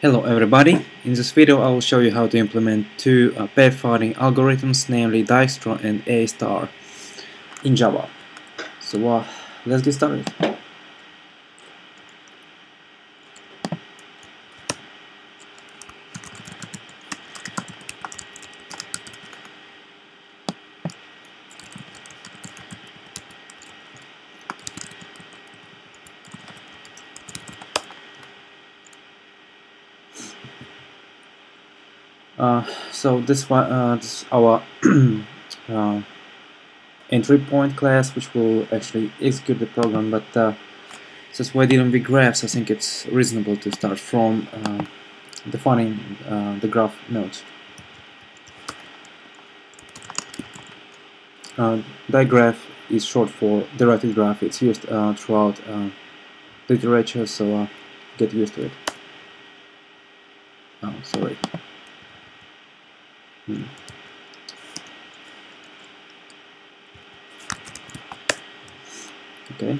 Hello everybody, in this video I will show you how to implement two pathfinding algorithms, namely Dijkstra and A star in Java. So let's get started. So this is our entry point class, which will actually execute the program, but since we're dealing with graphs, I think it's reasonable to start from defining the graph nodes. Digraph is short for directed graph. It's used throughout literature, so get used to it. Oh, sorry. Okay.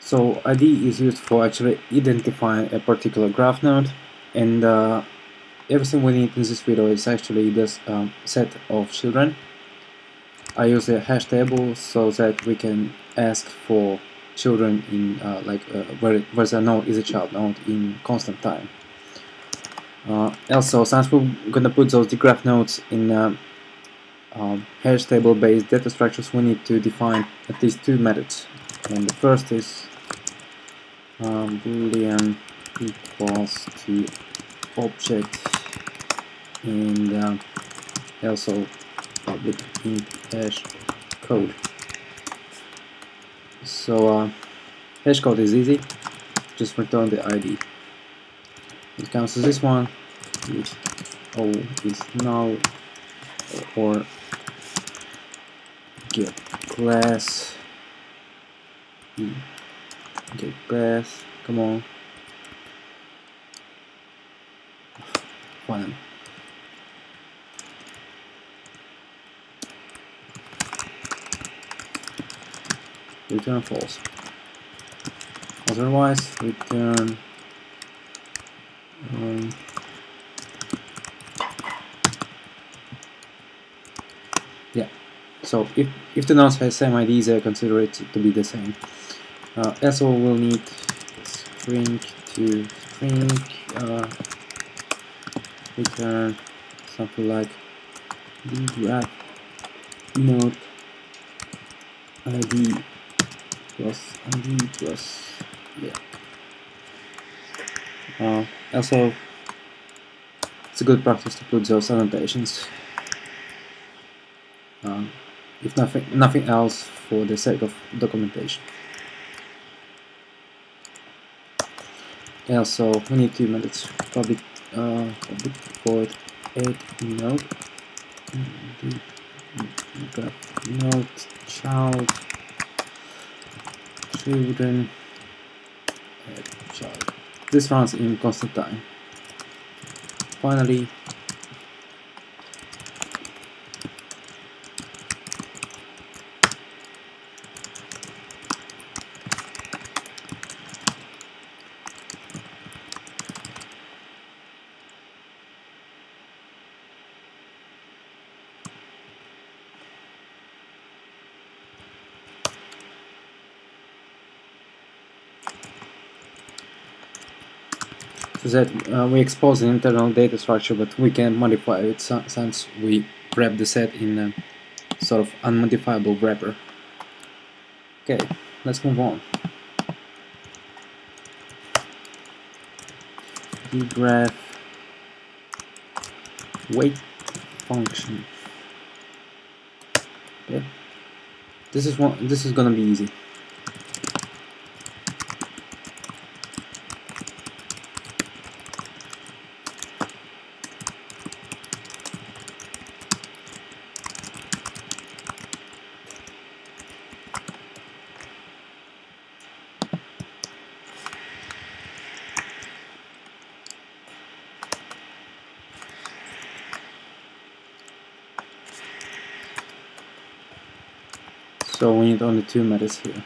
So ID is used for actually identifying a particular graph node, and everything we need in this video is actually this set of children. I use a hash table so that we can ask for children in where the node is a child node in constant time. Also, since we're gonna put those graph nodes in hash table based data structures, we need to define at least two methods, and the first is boolean equals to object, and also public int hash code. So hash code is easy, just return the ID. It counts as this one, which O is null, or get class. Get class, come on. Fine. Return false. Otherwise, return yeah. So if the nodes have the same IDs, I consider it to be the same. Also, we'll need string to string return something like graph node ID plus yeah. Also, it's a good practice to put those annotations, if nothing else, for the sake of documentation. Also, we need two methods: public void add node, graph node child children add child. This runs in constant time. Finally, so that we expose an internal data structure, but we can modify it since we wrap the set in a sort of unmodifiable wrapper. Okay, let's move on. The graph weight function. Okay, this is gonna be easy. So we need only two methods here.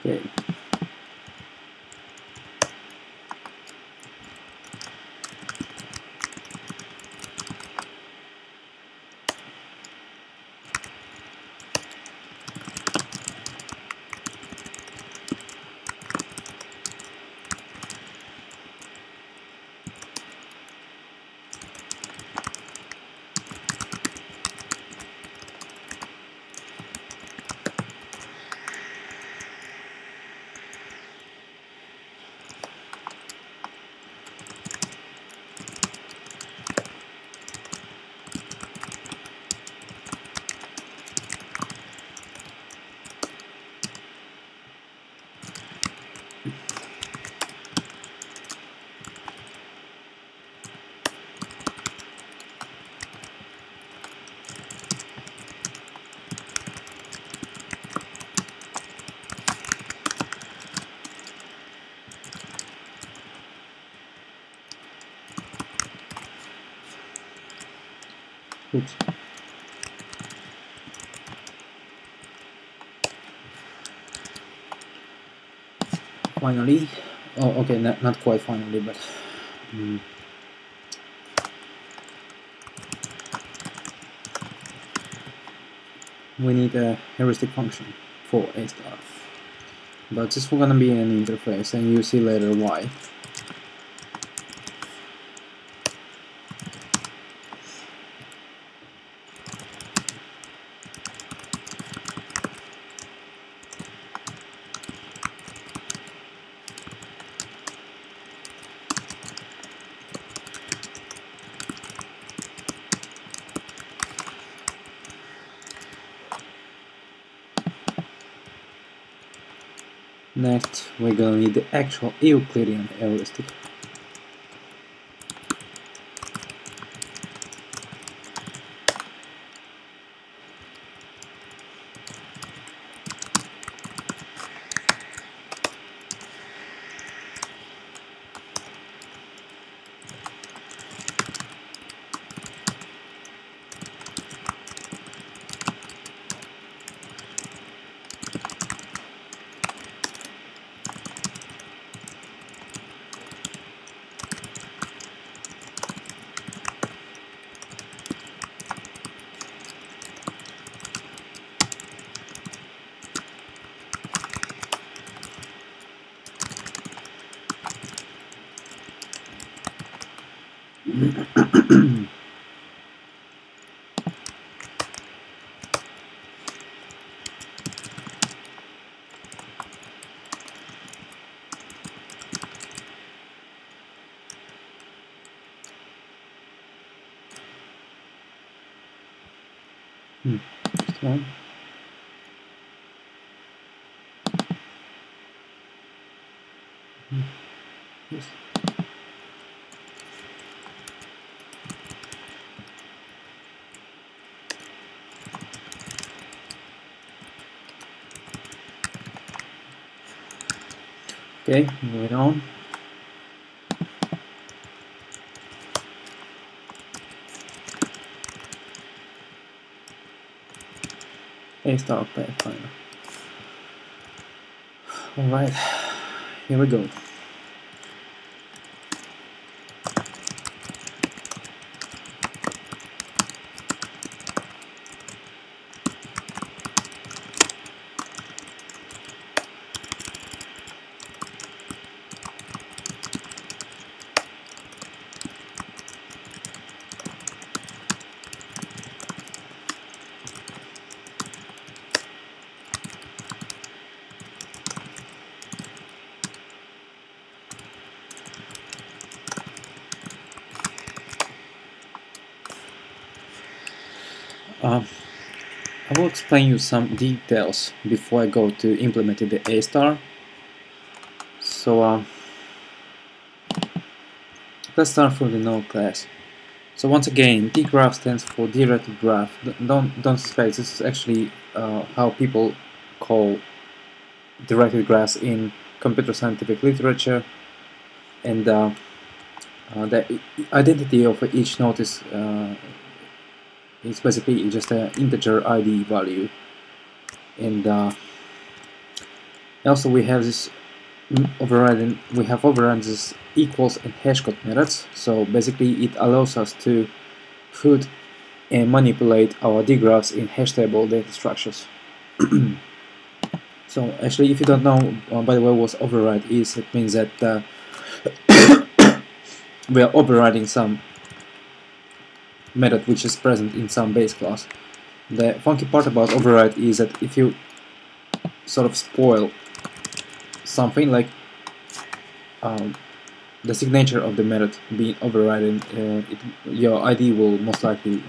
Okay. Oops. Finally, oh, okay, not quite finally, but we need a heuristic function for A star. But this is gonna be an interface, and you see later why. Next, we're gonna need the actual Euclidean heuristic. Just one. Yes. Okay, moving on. A star pathfinder. Alright, here we go. I will explain you some details before I go to implementing the A star. So let's start from the node class. So once again, dgraph stands for directed graph. Don't suspect, this is actually how people call directed graphs in computer scientific literature, and the identity of each node is basically just an integer ID value, and also we have this overriding. We have overrides this equals and hashcode methods. So basically, it allows us to put and manipulate our dgraphs in hash table data structures. So actually, if you don't know, by the way, what override is, it means that we are overriding some method which is present in some base class. The funky part about override is that if you sort of spoil something like the signature of the method being overridden, your ID will most likely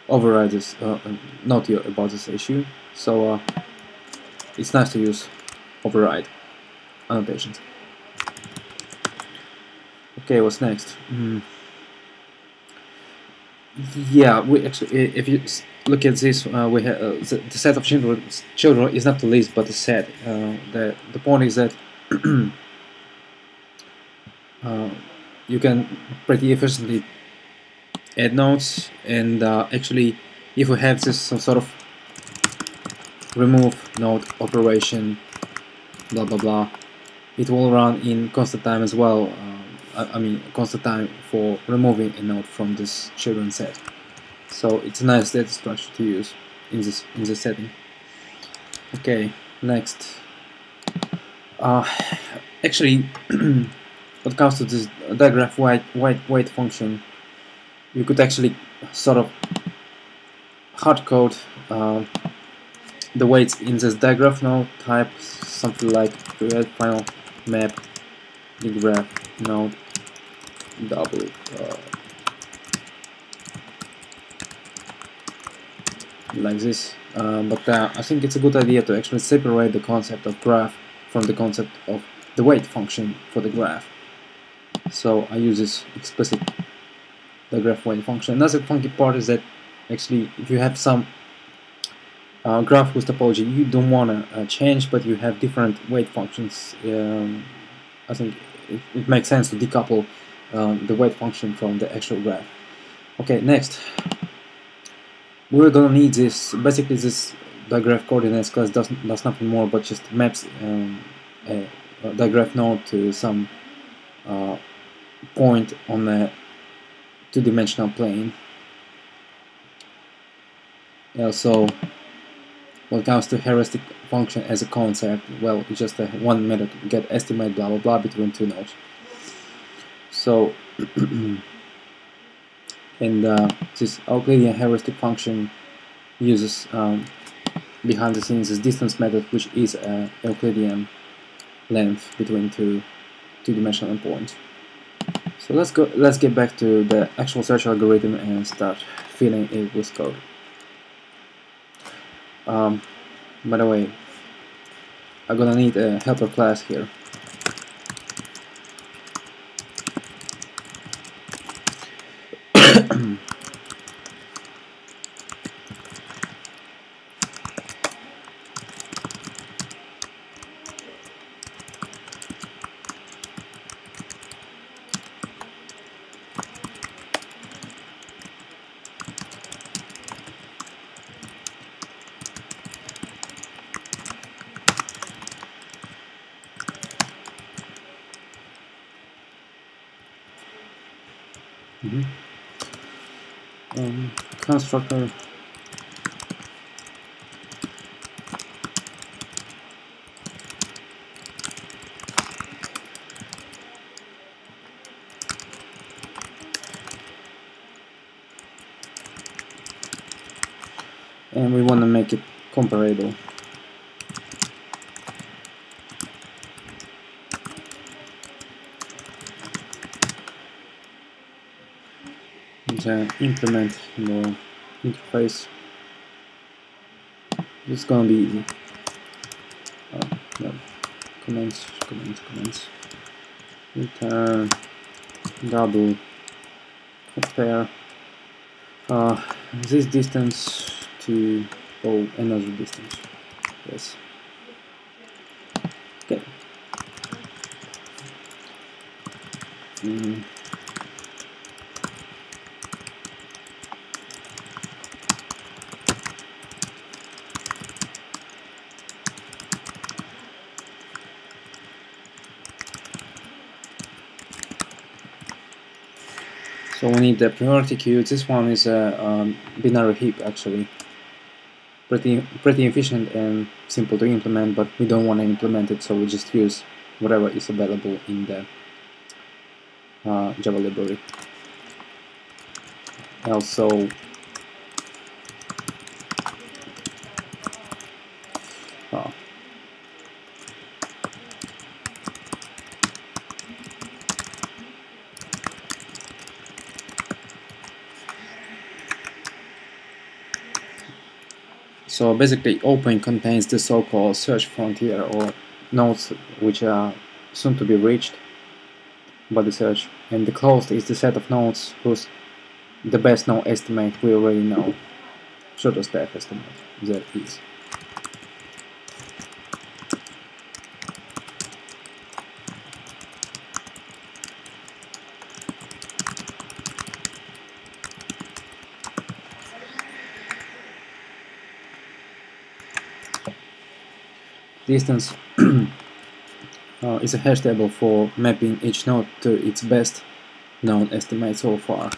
override this, not you about this issue. So it's nice to use override annotations. Okay, what's next? Yeah, we actually, if you look at this, we have the set of children is not the list but the set. The point is that you can pretty efficiently add nodes, and actually, if we have this some sort of remove node operation, blah blah blah, it will run in constant time as well. I mean, constant time for removing a node from this children set. So it's a nice data structure to use in this setting. Okay, next. Actually, when it comes to this digraph weight function, you could actually sort of hardcode the weights in this digraph node type, something like create final map digraph node double like this, but I think it's a good idea to actually separate the concept of graph from the concept of the weight function for the graph. So I use this explicit digraph weight function. Another funky part is that actually if you have some graph with topology you don't want to change, but you have different weight functions, I think it makes sense to decouple the weight function from the actual graph. Okay, next. We're gonna need this. Basically, this digraph coordinates class does nothing more but just maps a digraph node to some point on a two-dimensional plane. So, when it comes to heuristic function as a concept, well, it's just one method to get estimate blah blah blah between two nodes. So. And this Euclidean heuristic function uses behind the scenes this distance method, which is a Euclidean length between two-dimensional points. So let's get back to the actual search algorithm and start filling it with code. By the way, I'm gonna need a helper class here. Constructor and we want to make it comparable. And implement the interface. This is gonna be easy. No. Comments. Return double compare this distance to another distance. Yes. Okay. So we need the priority queue. This one is a binary heap, actually. Pretty efficient and simple to implement, but we don't want to implement it, so we just use whatever is available in the Java library. Also, so basically, open contains the so-called search frontier, or nodes which are soon to be reached by the search, and the closed is the set of nodes whose the best node estimate we already know, shortest path estimate there is. Distance is a hash table for mapping each node to its best known estimate so far.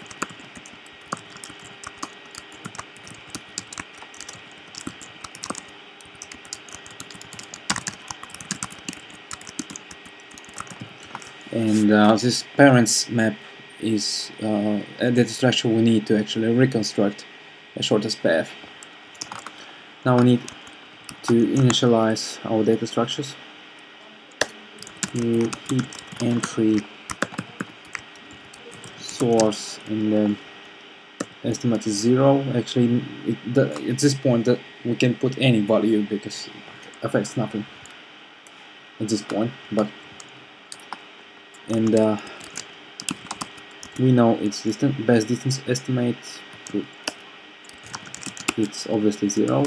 And this parents map is a data structure we need to actually reconstruct a shortest path. Now we need to initialize our data structures. New heap entry source, and then estimate is 0. Actually, at this point that we can put any value because it affects nothing at this point. But we know its best distance estimate. It's obviously 0,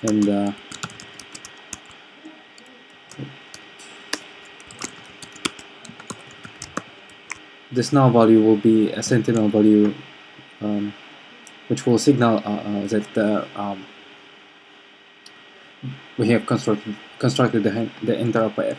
and this null value will be a sentinel value, which will signal that we have constructed the entire path.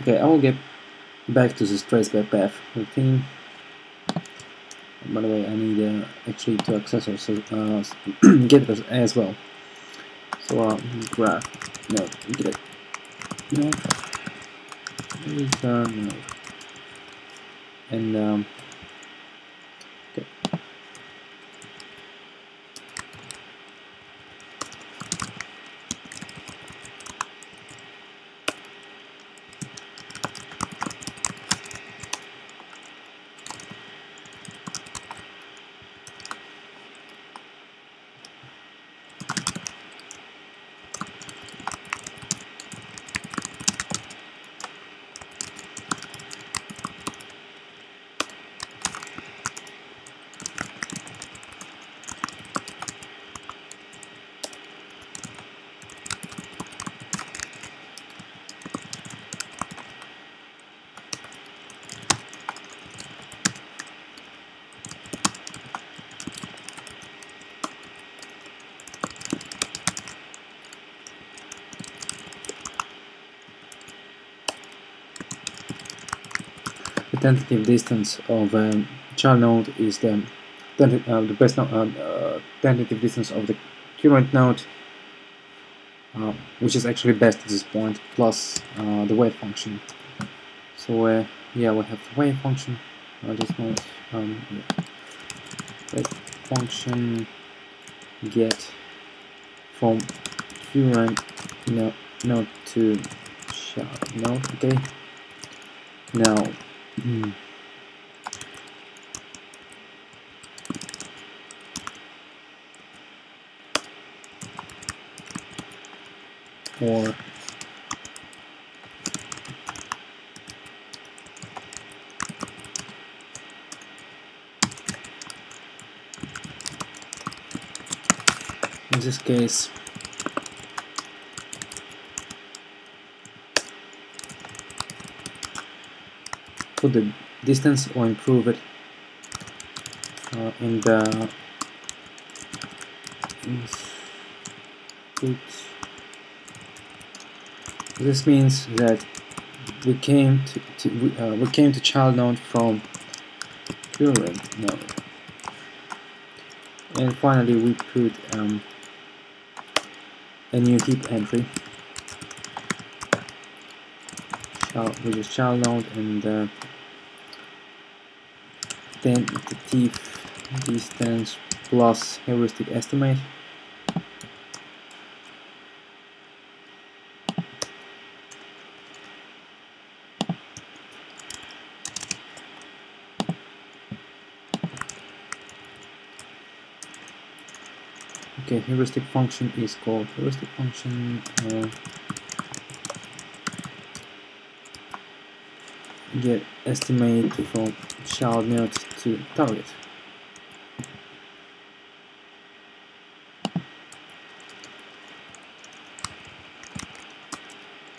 Okay, I will get back to this trace by path routine. By the way, I need actually two accessors, so getters as well. So graph node get node return node, and okay. tentative distance of child node is the best tentative distance of the current node, which is actually best at this point, plus the wave function. So yeah, we have the wave function. Just note, yeah. Wave function get from current node to child node. Okay. Now, or in this case, put the distance or improve it, and this means that we came to child node from current node, and finally we put a new heap entry, which is child node, and tentative distance plus heuristic estimate. Okay, heuristic function is called heuristic function get estimate from child node to target.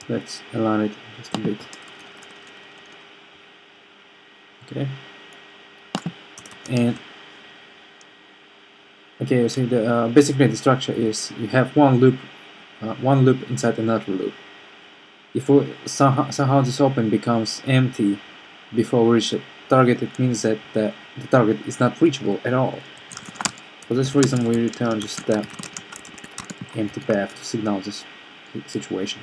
Let's align it just a bit. Okay, and okay, so the basically the structure is you have one loop inside another loop. If somehow this open becomes empty before we reach the target, it means that the target is not reachable at all. For this reason, we return just the empty path to signal this situation.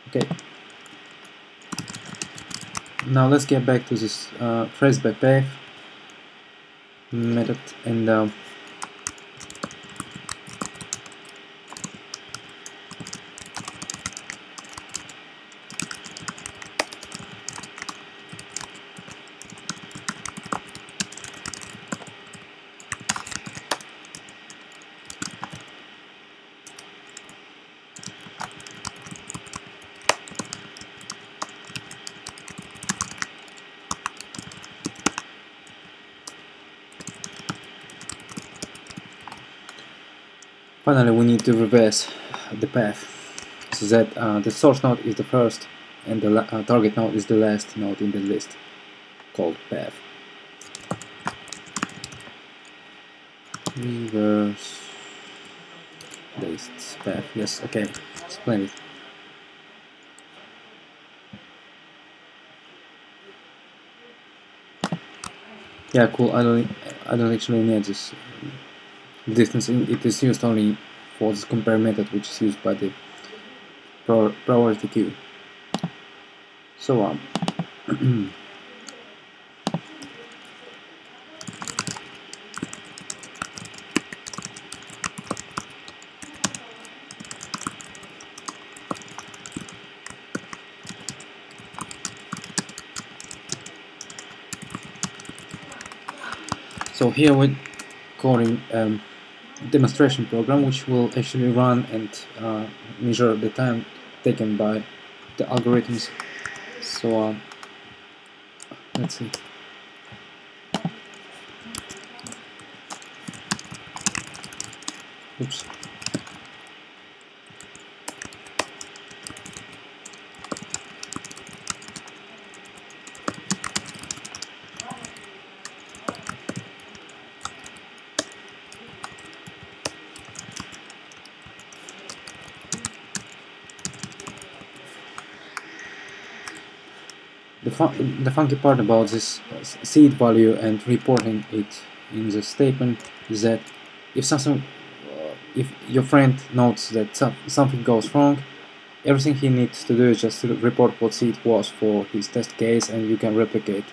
Okay. Now let's get back to this trace by path method, and finally we need to reverse the path so that the source node is the first and the target node is the last node in the list, called path. Reverse this path. Yes, okay, splendid. Yeah, cool. I don't actually need this distance. It is used only for this compare method, which is used by the priority queue. So so here we're calling demonstration program, which will actually run and measure the time taken by the algorithms. So let's see. Oops. The the funky part about this seed value and reporting it in the statement is that if if your friend notes that something goes wrong, everything he needs to do is just to report what seed was for his test case, and you can replicate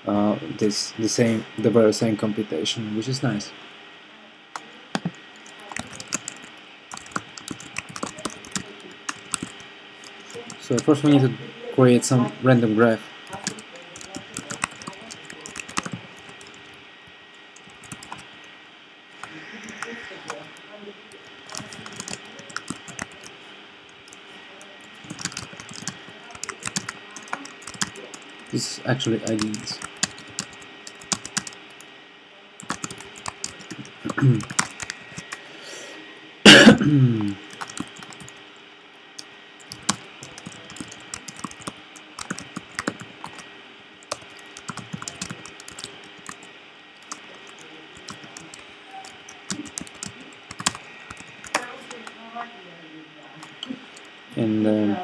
the very same computation, which is nice. So first we need to create some random graph. This is actually IDs. And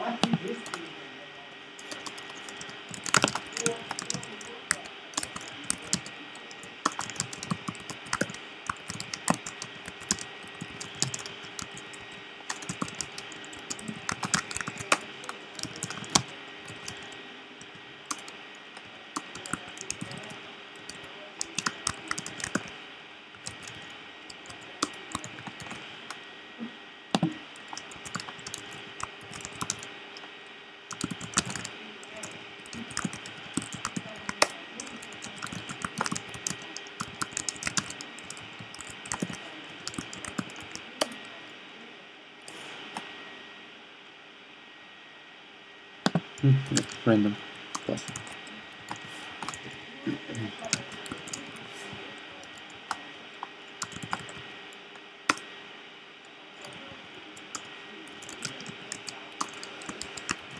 random plus.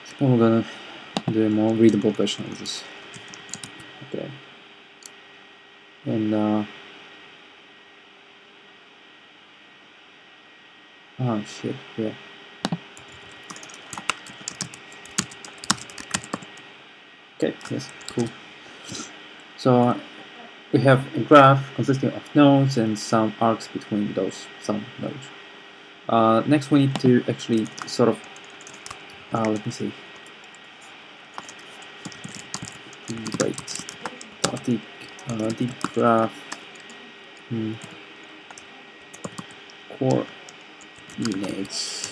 So we're gonna do a more readable version of this. Okay. And oh shit, yeah. Okay, yes, cool. So we have a graph consisting of nodes and some arcs between those some nodes. Next we need to actually sort of let me see. Wait, static deep graph coordinates.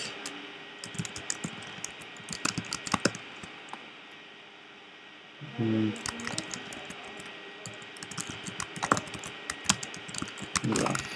Graph.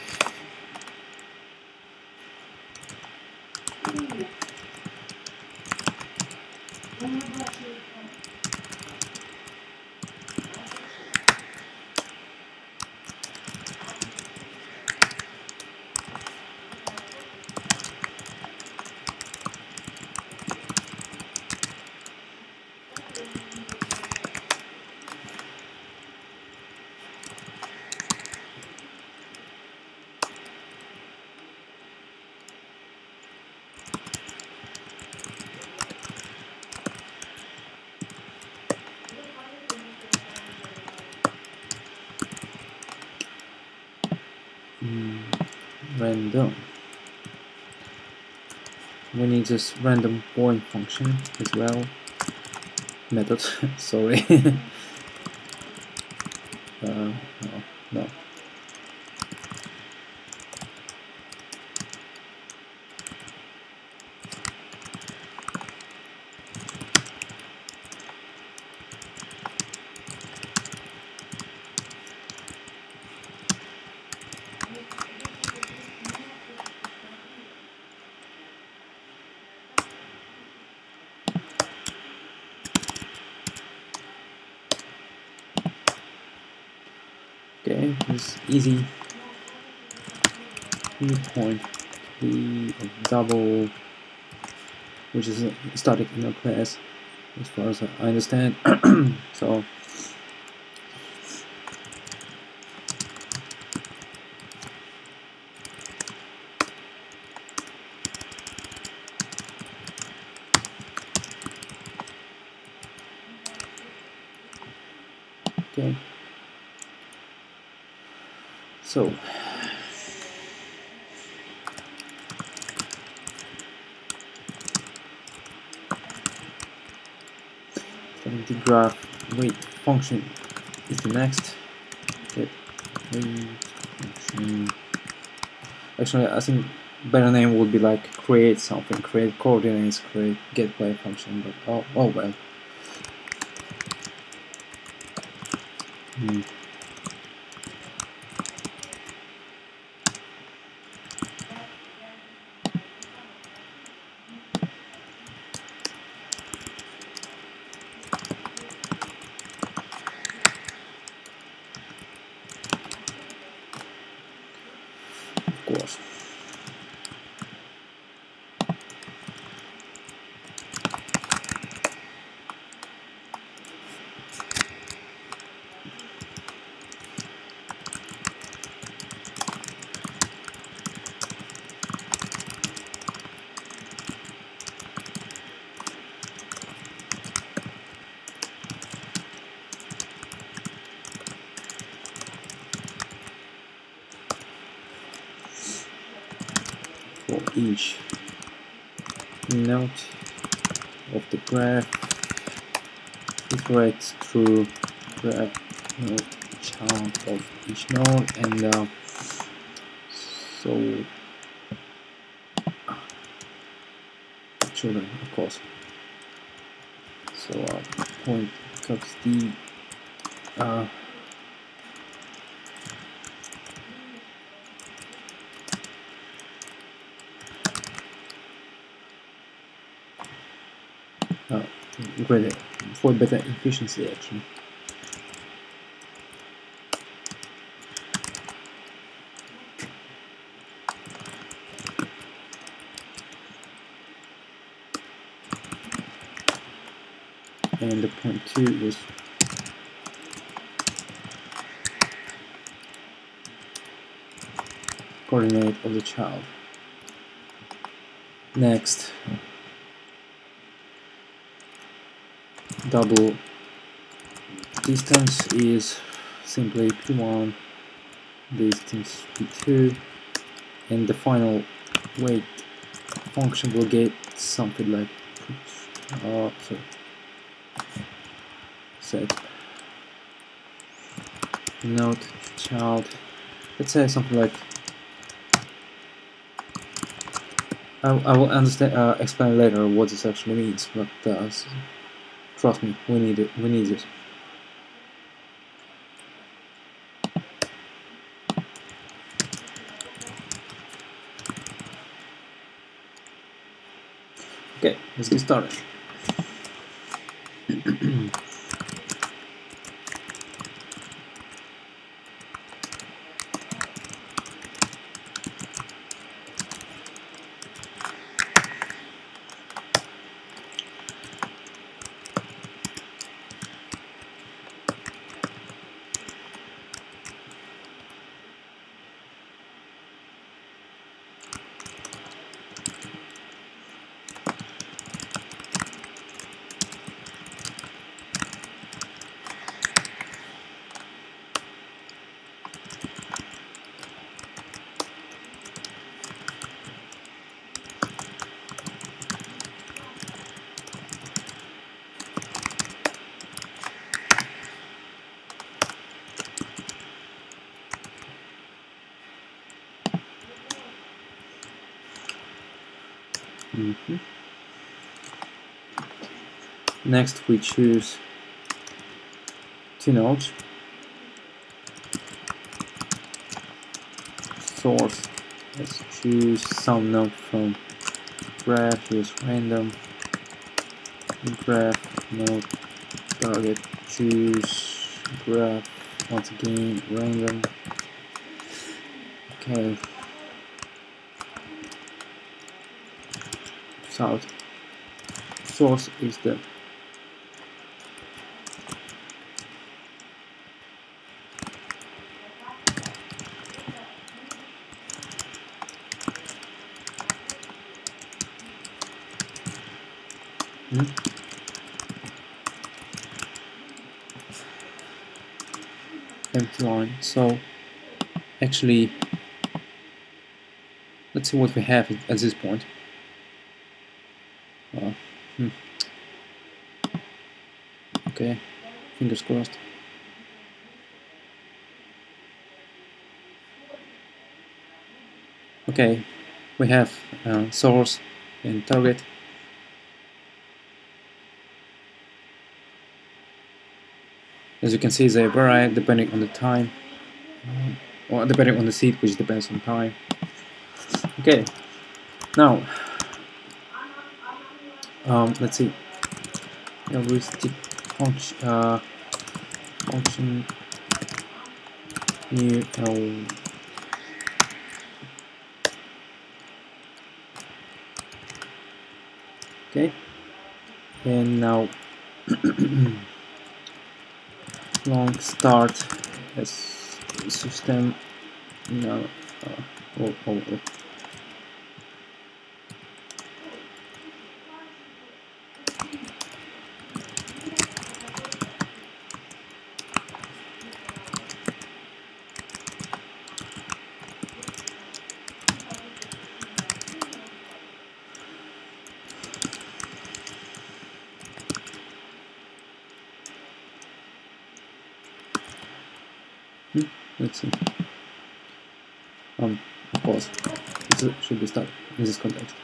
Random. We need this random point function as well. Method, sorry. No. Okay, it's easy. 3.3 of double, which is a static inner class, as far as I understand. So So the graph weight function is the next. Get weight function. Actually, I think better name would be like create something, create coordinates, create get by function, but oh well. Of course. For each node of the graph, iterates through graph node chart of each node, and so children, of course. So point cuts the greater for better efficiency actually. And the point 2 is coordinate of the child. Next, double distance is simply p1, distance p2, and the final weight function will get something like set node child. Let's say something like I will explain later what this actually means, but trust me, we need it. We need this. Okay, let's get started. Next, we choose two nodes. Source. Let's choose some node from graph. Use random graph node target. Choose graph. Once again, random. Okay. South. Source is the empty line. So actually, let's see what we have at this point. Okay, fingers crossed. Okay, we have source and target. As you can see, they vary depending on the time, or depending on the seed, which depends on time. Okay, now let's see. Heuristic function new okay, and now long start as system. No, oh. Let's see. Of course, it should be started in this context.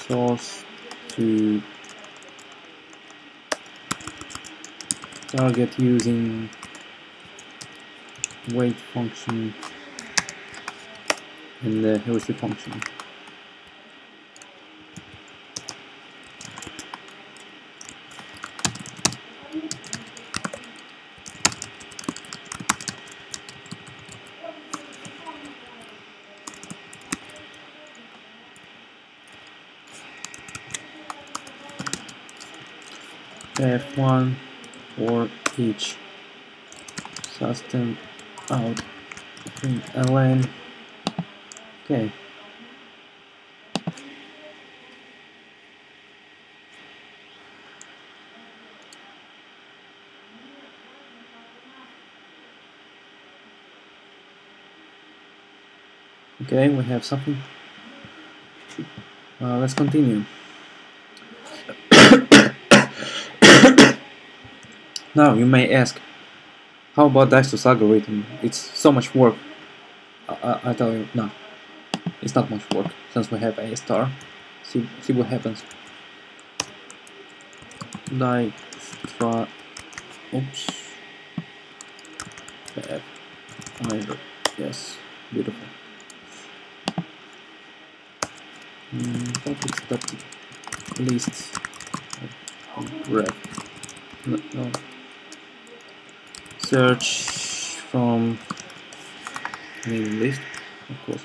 Source to target using weight function and the heuristic function. F1 for each system out in ln. Okay. Okay, we have something. Let's continue. Now you may ask, how about Dijkstra's algorithm? It's so much work. I tell you, no, it's not much work since we have A star. See what happens. Dijkstra, oops, pathfinder, yes, beautiful. Topics that list ref. No. Search from main list, of course.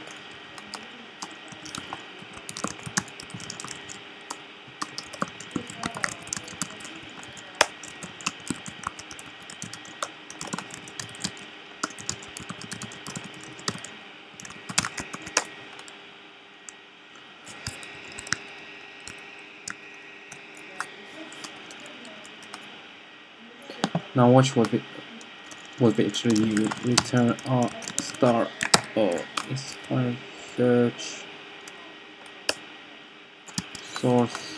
Now watch what we actually return a star. Oh, it's file search source.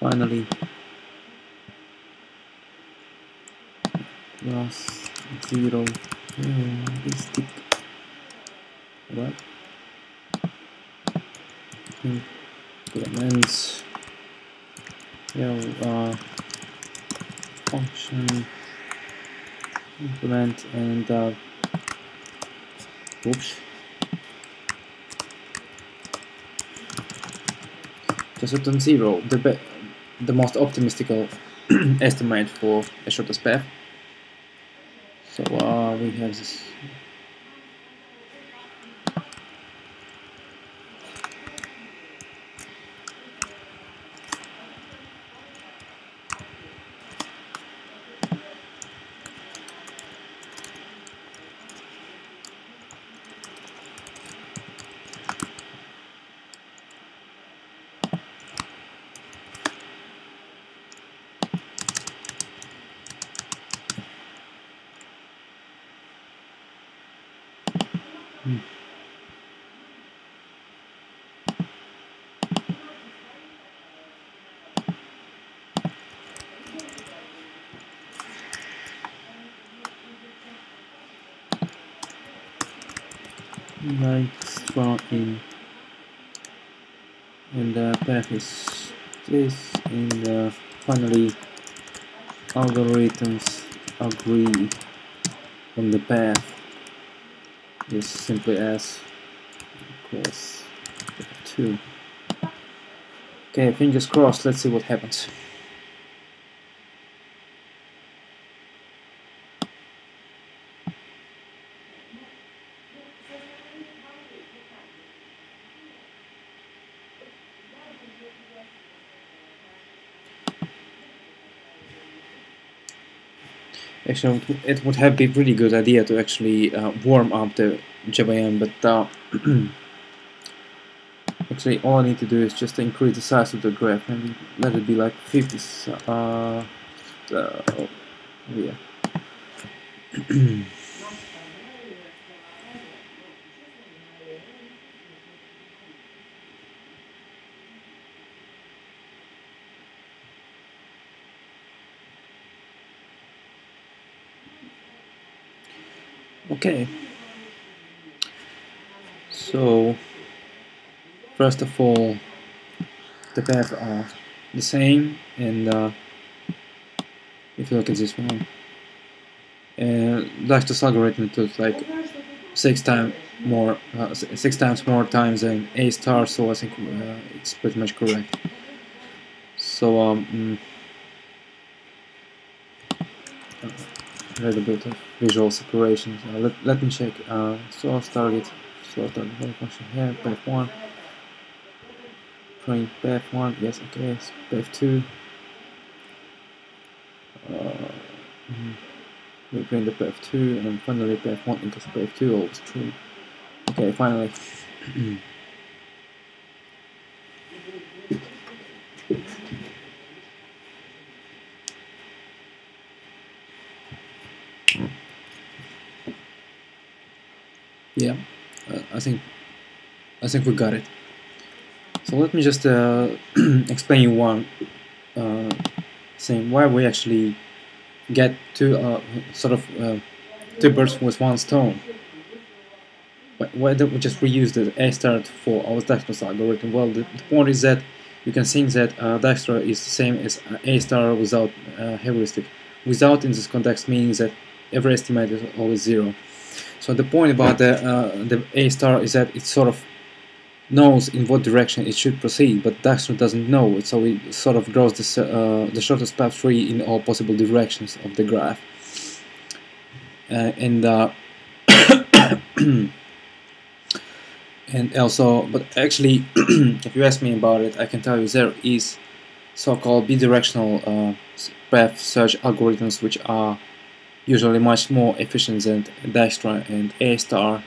Finally, plus 0 heuristic, right? Increments, function increment and oops, just return 0, the most optimistic estimate for a shortest path. So we have this. Dijkstra in, and the path is this, and finally algorithms agree on the path is simply as equals 2. Okay, fingers crossed, let's see what happens. Actually, it would have been a really good idea to actually warm up the JVM, but actually all I need to do is just increase the size of the graph and let it be like 50. Yeah. Okay. So first of all, the paths are the same, and if you look at this one, Dijkstra's algorithm took like 6 times more times than A star, so I think it's pretty much correct. So a little bit of visual separation. Let me check. Source target function here, path 1. Print path 1, yes, okay, path 2. We print the path 2, and finally path 1 equals path 2, always true. Okay, finally. Yeah, I think we got it. So let me just explain you one thing why we actually get two two birds with one stone. Why don't we just reuse the A star for our Dijkstra's algorithm? Well, the point is that you can think that Dijkstra is the same as A star without heuristic. Without in this context means that every estimate is always 0. So the point about the A star is that it sort of knows in what direction it should proceed, but Dijkstra doesn't know it, so it sort of draws this, the shortest path tree in all possible directions of the graph. And also, but actually, if you ask me about it, I can tell you there is so-called bidirectional path search algorithms which are usually much more efficient than Dijkstra and A star,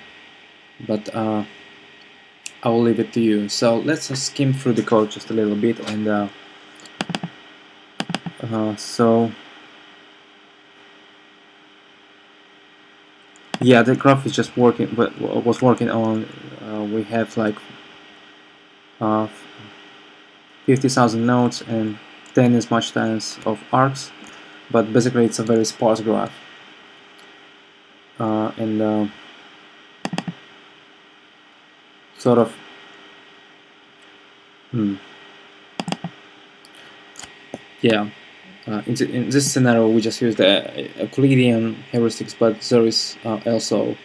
but I will leave it to you. So let's skim through the code just a little bit, and so yeah, the graph is just working, but was working on. We have like 50,000 nodes and 10 as much times of arcs, but basically it's a very sparse graph. And sort of yeah, in this scenario we just used Euclidean heuristics, but there is also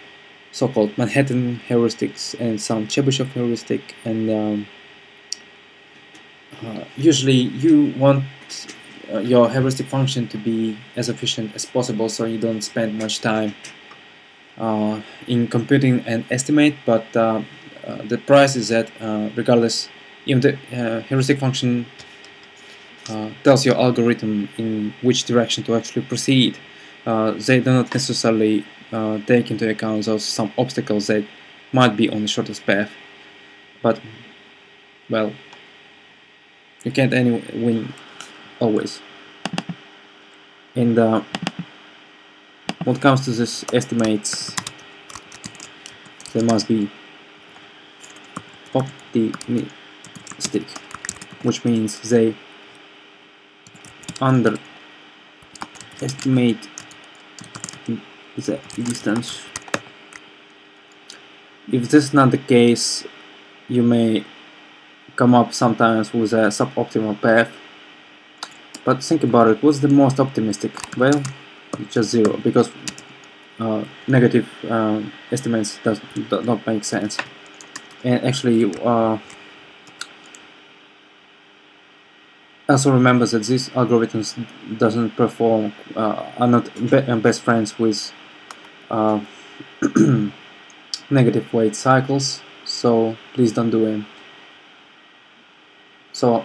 so-called Manhattan heuristics and some Chebyshev heuristic, and usually you want your heuristic function to be as efficient as possible, so you don't spend much time in computing an estimate, but the price is that regardless, even the heuristic function tells your algorithm in which direction to actually proceed. They do not necessarily take into account those some obstacles that might be on the shortest path, but well, you can't win always. And when it comes to this estimates, they must be optimistic, which means they underestimate the distance. If this is not the case, you may come up sometimes with a suboptimal path. But think about it, what's the most optimistic? Well, it's just 0, because negative estimates do not make sense. And actually, also remember that these algorithms doesn't perform, are not best friends with negative weight cycles, so please don't do it. So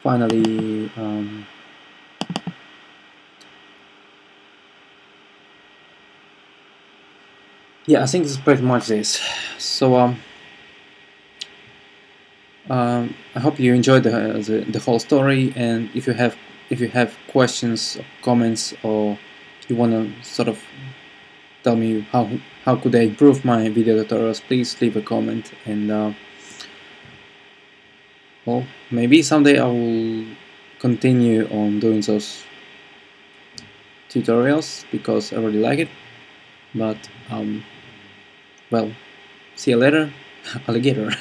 finally, yeah, I think this is pretty much this. So I hope you enjoyed the whole story, and if you have questions, comments, or you want to sort of tell me how could I improve my video tutorials, please leave a comment, and well, maybe someday I will continue on doing those tutorials because I really like it. But well, see you later, alligator.